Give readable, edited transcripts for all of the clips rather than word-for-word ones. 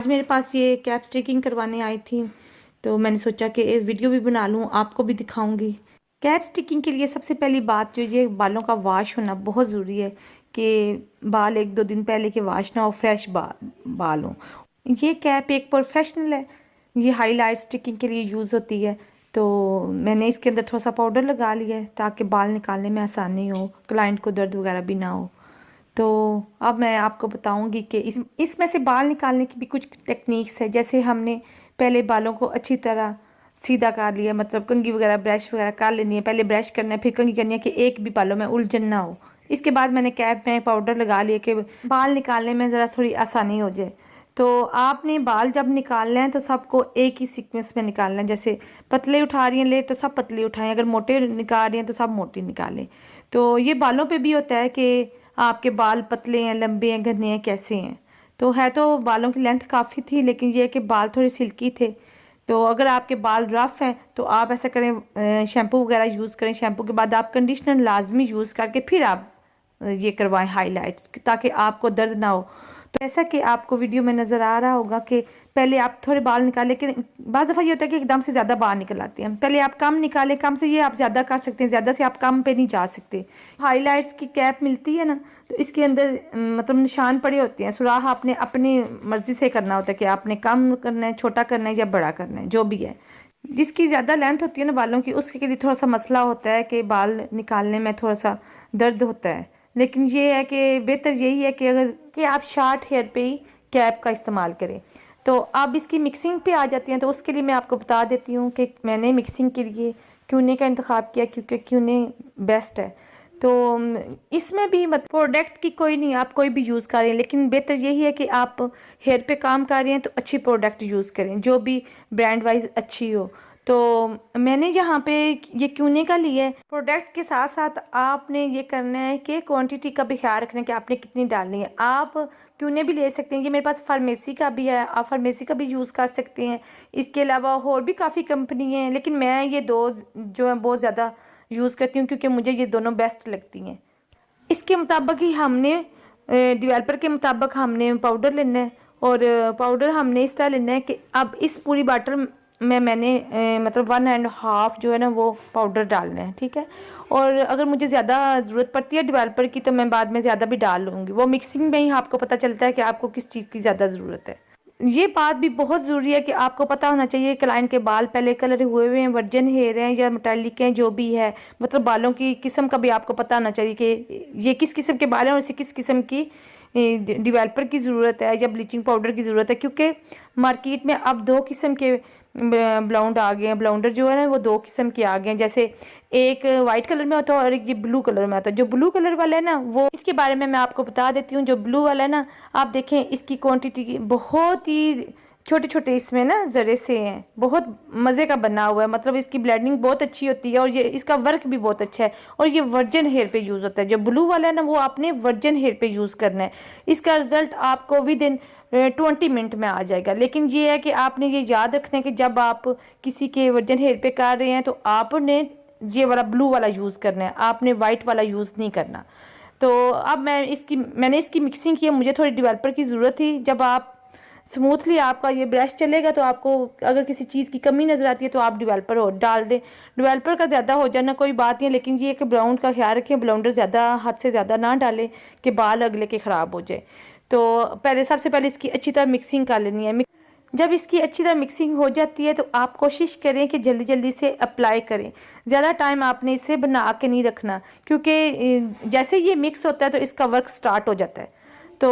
आज मेरे पास ये कैप स्टिकिंग करवाने आई थी, तो मैंने सोचा कि एक वीडियो भी बना लूँ, आपको भी दिखाऊंगी। कैप स्टिकिंग के लिए सबसे पहली बात जो ये बालों का वॉश होना बहुत ज़रूरी है कि बाल 1-2 दिन पहले के वॉश ना हो, फ्रेश बाल हो। ये कैप एक प्रोफेशनल है, ये हाईलाइट स्टिकिंग के लिए यूज़ होती है। तो मैंने इसके अंदर थोड़ा सा पाउडर लगा लिया है ताकि बाल निकालने में आसानी हो, क्लाइंट को दर्द वगैरह भी ना हो। तो अब मैं आपको बताऊंगी कि इसमें से बाल निकालने की भी कुछ टेक्निक्स है। जैसे हमने पहले बालों को अच्छी तरह सीधा कर लिया, मतलब कंघी वगैरह ब्रश वगैरह कर लेनी है। पहले ब्रश करना है, फिर कंघी करनी है कि एक भी बालों में उलझन ना हो। इसके बाद मैंने कैप में पाउडर लगा लिया कि बाल निकालने में ज़रा थोड़ी आसानी हो जाए। तो आपने बाल जब निकालना है तो सबको एक ही सीक्वेंस में निकालना है। जैसे पतले उठा रही हैं ले तो सब पतले उठाएं, अगर मोटे निकाल रही हैं तो सब मोटे निकालें। तो ये बालों पे भी होता है कि आपके बाल पतले हैं, लंबे हैं, घने हैं, कैसे हैं। तो है तो बालों की लेंथ काफ़ी थी, लेकिन ये है कि बाल थोड़े सिल्की थे। तो अगर आपके बाल रफ़ हैं तो आप ऐसा करें, शैम्पू वगैरह यूज़ करें। शैम्पू के बाद आप कंडीशनर लाजमी यूज़ करके फिर आप ये करवाएं हाइलाइट्स, ताकि आपको दर्द ना हो। तो ऐसा कि आपको वीडियो में नज़र आ रहा होगा कि पहले आप थोड़े बाल निकालें, लेकिन बाज़ दफ़ा ये होता है कि एकदम से ज़्यादा बाल निकल आते हैं। पहले आप कम निकालें, कम से ये आप ज़्यादा कर सकते हैं, ज़्यादा से आप कम पे नहीं जा सकते। हाइलाइट्स की कैप मिलती है ना, तो इसके अंदर मतलब निशान पड़े होते हैं। सुराख आपने अपनी मर्ज़ी से करना होता है कि आपने कम करना है, छोटा करना है या बड़ा करना है, जो भी है। जिसकी ज़्यादा लेंथ होती है ना बालों की, उसके लिए थोड़ा सा मसला होता है कि बाल निकालने में थोड़ा सा दर्द होता है। लेकिन ये है कि बेहतर यही है कि अगर कि आप शॉर्ट हेयर पे ही कैप का इस्तेमाल करें। तो अब इसकी मिक्सिंग पे आ जाती हैं, तो उसके लिए मैं आपको बता देती हूँ कि मैंने मिक्सिंग के लिए क्यूने का इंतखाब किया, क्योंकि क्यूने बेस्ट है। तो इसमें भी मतलब प्रोडक्ट की कोई नहीं, आप कोई भी यूज़ कर रहे हैं, लेकिन बेहतर यही है कि आप हेयर पे काम कर रहे हैं तो अच्छी प्रोडक्ट यूज़ करें, जो भी ब्रांड वाइज अच्छी हो। तो मैंने यहाँ पे ये क्यूने का लिया है। प्रोडक्ट के साथ साथ आपने ये करना है कि क्वांटिटी का भी ख्याल रखना है कि आपने कितनी डालनी है। आप क्यूने भी ले सकते हैं, ये मेरे पास फार्मेसी का भी है, आप फार्मेसी का भी यूज़ कर सकते हैं। इसके अलावा और भी काफ़ी कंपनी हैं, लेकिन मैं ये दो जो है बहुत ज़्यादा यूज़ करती हूँ क्योंकि मुझे ये दोनों बेस्ट लगती हैं। इसके मुताबिक ही हमने डेवलपर के मुताबिक हमने पाउडर लेना है, और पाउडर हमने इस तरह लेना है कि अब इस पूरी बाटल में मैंने मतलब 1.5 जो है ना वो पाउडर डालना है, ठीक है। और अगर मुझे ज़्यादा ज़रूरत पड़ती है डेवलपर की तो मैं बाद में ज़्यादा भी डाल लूँगी। वो मिक्सिंग में ही आपको पता चलता है कि आपको किस चीज़ की ज़्यादा ज़रूरत है। ये बात भी बहुत ज़रूरी है कि आपको पता होना चाहिए क्लाइंट के बाल पहले कलर हुए हुए हैं, वर्जन हेयर हैं या मेटालिक हैं, जो भी है। मतलब बालों की किस्म का भी आपको पता होना चाहिए कि ये किस किस्म के बाल हैं और इसे किस किस्म की डेवलपर की ज़रूरत है या ब्लीचिंग पाउडर की ज़रूरत है। क्योंकि मार्केट में अब 2 किस्म के ब्लाउंड आ गए हैं। ब्लाउंडर जो है ना वो 2 किस्म के आ गए हैं। जैसे एक वाइट कलर में होता है और एक ये ब्लू कलर में होता है। जो ब्लू कलर वाला है ना, वो इसके बारे में मैं आपको बता देती हूँ। जो ब्लू वाला है ना, आप देखें इसकी क्वांटिटी बहुत ही छोटे छोटे इसमें ना ज़रे से हैं, बहुत मज़े का बना हुआ है। मतलब इसकी ब्लेंडिंग बहुत अच्छी होती है और ये इसका वर्क भी बहुत अच्छा है। और ये वर्जन हेयर पे यूज़ होता है। जो ब्लू वाला है ना वो आपने वर्जन हेयर पे यूज़ करना है। इसका रिज़ल्ट आपको विद इन 20 मिनट में आ जाएगा। लेकिन ये है कि आपने ये याद रखना है कि जब आप किसी के वर्जन हेयर पे कर रहे हैं तो आपने ये वाला ब्लू वाला यूज़ करना है, आपने वाइट वाला यूज़ नहीं करना। तो अब मैंने इसकी मिक्सिंग की है। मुझे थोड़ी डेवलपर की ज़रूरत थी। जब आप स्मूथली आपका ये ब्रश चलेगा तो आपको अगर किसी चीज़ की कमी नज़र आती है तो आप डेवलपर और डाल दें। डेवलपर का ज़्यादा हो जाना कोई बात नहीं है, लेकिन ये कि ब्राउन का ख्याल रखें, ब्लाउंडर ज़्यादा हद से ज़्यादा ना डालें कि बाल अगले के ख़राब हो जाए। तो सबसे पहले इसकी अच्छी तरह मिक्सिंग कर लेनी है। जब इसकी अच्छी तरह मिक्सिंग हो जाती है तो आप कोशिश करें कि जल्दी जल्दी से अप्लाई करें। ज़्यादा टाइम आपने इसे बना के नहीं रखना, क्योंकि जैसे ये मिक्स होता है तो इसका वर्क स्टार्ट हो जाता है। तो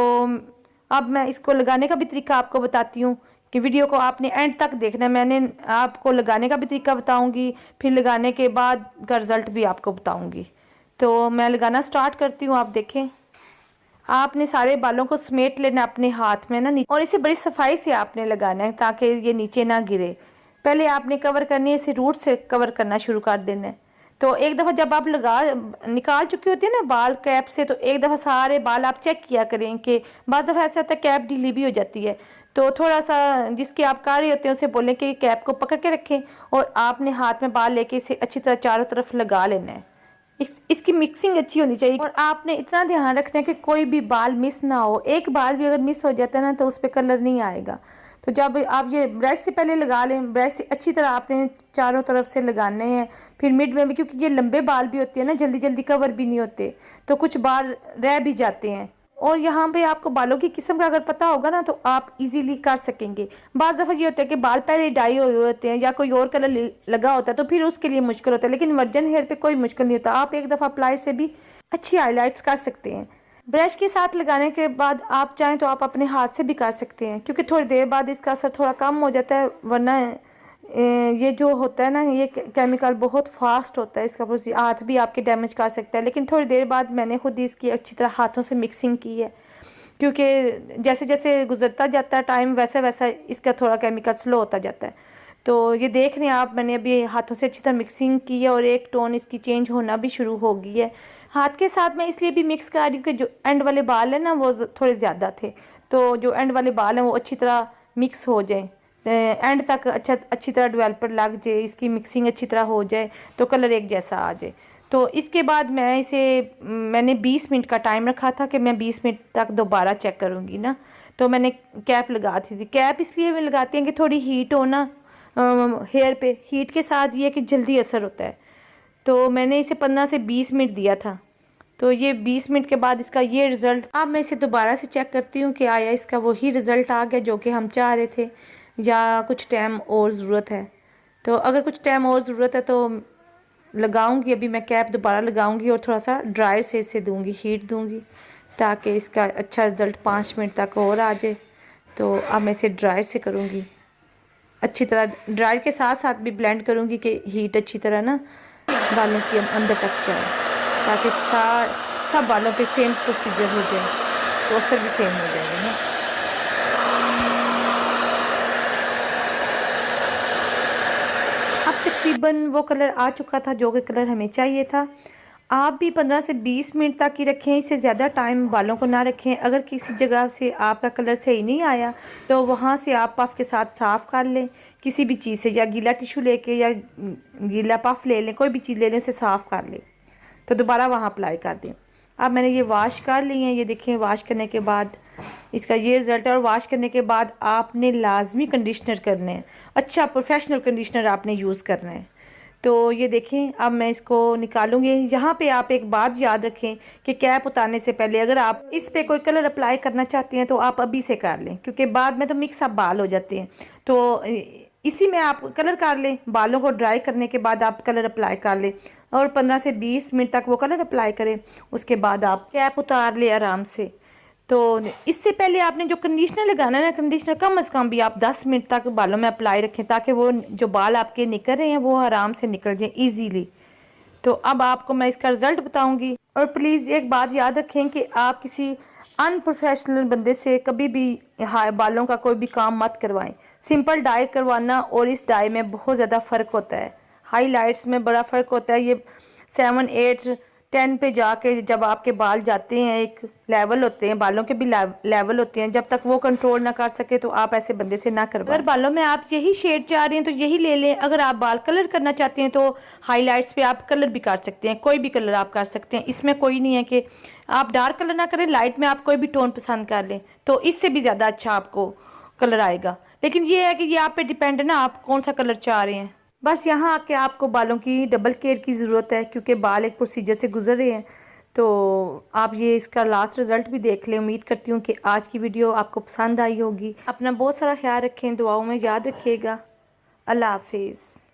अब मैं इसको लगाने का भी तरीका आपको बताती हूँ कि वीडियो को आपने एंड तक देखना है। मैंने आपको लगाने का भी तरीका बताऊँगी, फिर लगाने के बाद का रिज़ल्ट भी आपको बताऊँगी। तो मैं लगाना स्टार्ट करती हूँ। आप देखें, आपने सारे बालों को समेट लेना अपने हाथ में ना नीचे, और इसे बड़ी सफाई से आपने लगाना है ताकि ये नीचे ना गिरे। पहले आपने कवर करनी है, इसे रूट से कवर करना शुरू कर देना है। तो एक दफ़ा जब आप निकाल चुके होते हैं ना बाल कैप से, तो एक दफ़ा सारे बाल आप चेक किया करें कि बाज़ दफ़ा ऐसा होता है कैप ढीली भी हो जाती है। तो थोड़ा सा जिसके आप कर रहे होते हैं उसे बोलें कि कैप को पकड़ के रखें और आपने हाथ में बाल लेके इसे अच्छी तरह चारों तरफ लगा लेना है। इसकी मिक्सिंग अच्छी होनी चाहिए और आपने इतना ध्यान रखना है कि कोई भी बाल मिस ना हो। एक बाल भी अगर मिस हो जाता है ना तो उस पर कलर नहीं आएगा। तो जब आप ये ब्रश से पहले लगा लें, ब्रश से अच्छी तरह आपने चारों तरफ से लगाने हैं, फिर मिड में भी, क्योंकि ये लंबे बाल भी होते हैं ना, जल्दी जल्दी कवर भी नहीं होते, तो कुछ बाल रह भी जाते हैं। और यहाँ पे आपको बालों की किस्म का अगर पता होगा ना तो आप इजीली कर सकेंगे। बाज़ दफ़ा ये होता है कि बाल पहले डाई हुए होते हैं या कोई और कलर लगा होता है तो फिर उसके लिए मुश्किल होता है, लेकिन वर्जन हेयर पे कोई मुश्किल नहीं होता। आप एक दफ़ा अप्लाई से भी अच्छी हाईलाइट्स कर सकते हैं। ब्रश के साथ लगाने के बाद आप चाहें तो आप अपने हाथ से भी कर सकते हैं, क्योंकि थोड़ी देर बाद इसका असर थोड़ा कम हो जाता है, वरना ये जो होता है ना, ये केमिकल बहुत फास्ट होता है, इसका हाथ भी आपके डैमेज कर सकता है। लेकिन थोड़ी देर बाद मैंने खुद ही इसकी अच्छी तरह हाथों से मिक्सिंग की है, क्योंकि जैसे जैसे गुजरता जाता है टाइम वैसा वैसा इसका थोड़ा केमिकल स्लो होता जाता है। तो ये देख रहे हैं आप, मैंने अभी हाथों से अच्छी तरह मिक्सिंग की है और एक टोन इसकी चेंज होना भी शुरू हो गई है। हाथ के साथ मैं इसलिए भी मिक्स कर रही हूँ कि जो एंड वाले बाल हैं ना वो थोड़े ज़्यादा थे, तो जो एंड वाले बाल हैं वो अच्छी तरह मिक्स हो जाए, एंड तक अच्छी तरह डेवलपर लग जाए, इसकी मिक्सिंग अच्छी तरह हो जाए तो कलर एक जैसा आ जाए। तो इसके बाद मैंने 20 मिनट का टाइम रखा था कि मैं 20 मिनट तक दोबारा चेक करूँगी ना। तो मैंने कैप लगा थी। कैप इसलिए भी लगाते हैं कि थोड़ी हीट हो ना हेयर पे, हीट के साथ ये कि जल्दी असर होता है। तो मैंने इसे 15 से 20 मिनट दिया था। तो ये 20 मिनट के बाद इसका ये रिज़ल्ट, अब मैं इसे दोबारा से चेक करती हूँ कि आया इसका वही रिज़ल्ट आ गया जो कि हम चाह रहे थे या कुछ टाइम और ज़रूरत है। तो अगर कुछ टाइम और ज़रूरत है तो लगाऊंगी, अभी मैं कैप दोबारा लगाऊंगी और थोड़ा सा ड्राई से इसे दूंगी, हीट दूंगी, ताकि इसका अच्छा रिज़ल्ट 5 मिनट तक और आ जाए। तो अब मैं इसे ड्राई से करूंगी, अच्छी तरह ड्राई के साथ साथ भी ब्लेंड करूंगी कि हीट अच्छी तरह ना बालों के अंदर तक जाए, ताकि सब बालों पे सेम प्रोसीजर हो जाए, तो असर भी सेम हो जाएगा ना। अब तकरीबन वो कलर आ चुका था जो कि कलर हमें चाहिए था। आप भी 15 से 20 मिनट तक ही रखें, इससे ज़्यादा टाइम बालों को ना रखें। अगर किसी जगह से आपका कलर सही नहीं आया तो वहाँ से आप पफ के साथ साफ़ कर लें किसी भी चीज़ से, या गीला टिश्यू लेके या गीला पफ ले लें, कोई भी चीज़ ले लें, उसे साफ़ कर लें तो दोबारा वहाँ अप्लाई कर दें। अब मैंने ये वॉश कर ली हैं, ये देखें वॉश करने के बाद इसका ये रिज़ल्ट है। और वॉश करने के बाद आपने लाजमी कंडीशनर करना है, अच्छा प्रोफेशनल कंडीशनर आपने यूज़ करना है। तो ये देखें अब मैं इसको निकालूंगी। यहाँ पे आप एक बात याद रखें कि कैप उतारने से पहले अगर आप इस पे कोई कलर अप्लाई करना चाहते हैं तो आप अभी से कर लें, क्योंकि बाद में तो मिक्स अप बाल हो जाते हैं। तो इसी में आप कलर कर लें, बालों को ड्राई करने के बाद आप कलर अप्लाई कर लें और 15 से 20 मिनट तक वो कलर अप्लाई करें। उसके बाद आप कैप उतार लें आराम से। तो इससे पहले आपने जो कंडीशनर लगाना है ना, कंडीशनर कम से कम भी आप 10 मिनट तक बालों में अप्लाई रखें, ताकि वो जो बाल आपके निकल रहे हैं वो आराम से निकल जाए ईजीली। तो अब आपको मैं इसका रिज़ल्ट बताऊंगी। और प्लीज़ एक बात याद रखें कि आप किसी अनप्रोफेशनल बंदे से कभी भी बालों का कोई भी काम मत करवाएं। सिंपल डाई करवाना और इस डाई में बहुत ज़्यादा फ़र्क होता है, हाईलाइट्स में बड़ा फ़र्क होता है। ये 7, 8, 10 पे जाके जब आपके बाल जाते हैं, एक लेवल होते हैं, बालों के भी लेवल होते हैं, जब तक वो कंट्रोल ना कर सके तो आप ऐसे बंदे से ना करवाएं। अगर बालों में आप यही शेड चाह रहे हैं तो यही ले लें। अगर आप बाल कलर करना चाहते हैं तो हाईलाइट्स पे आप कलर भी कर सकते हैं, कोई भी कलर आप कर सकते हैं। इसमें कोई नहीं है कि आप डार्क कलर ना करें, लाइट में आप कोई भी टोन पसंद कर लें तो इससे भी ज़्यादा अच्छा आपको कलर आएगा। लेकिन ये है कि ये आप पे डिपेंड है ना, आप कौन सा कलर चाह रहे हैं। बस यहाँ आके आपको बालों की डबल केयर की ज़रूरत है, क्योंकि बाल एक प्रोसीजर से गुजर रहे हैं। तो आप ये इसका लास्ट रिज़ल्ट भी देख लें। उम्मीद करती हूँ कि आज की वीडियो आपको पसंद आई होगी। अपना बहुत सारा ख्याल रखें, दुआओं में याद रखिएगा। अल्लाह हाफिज़।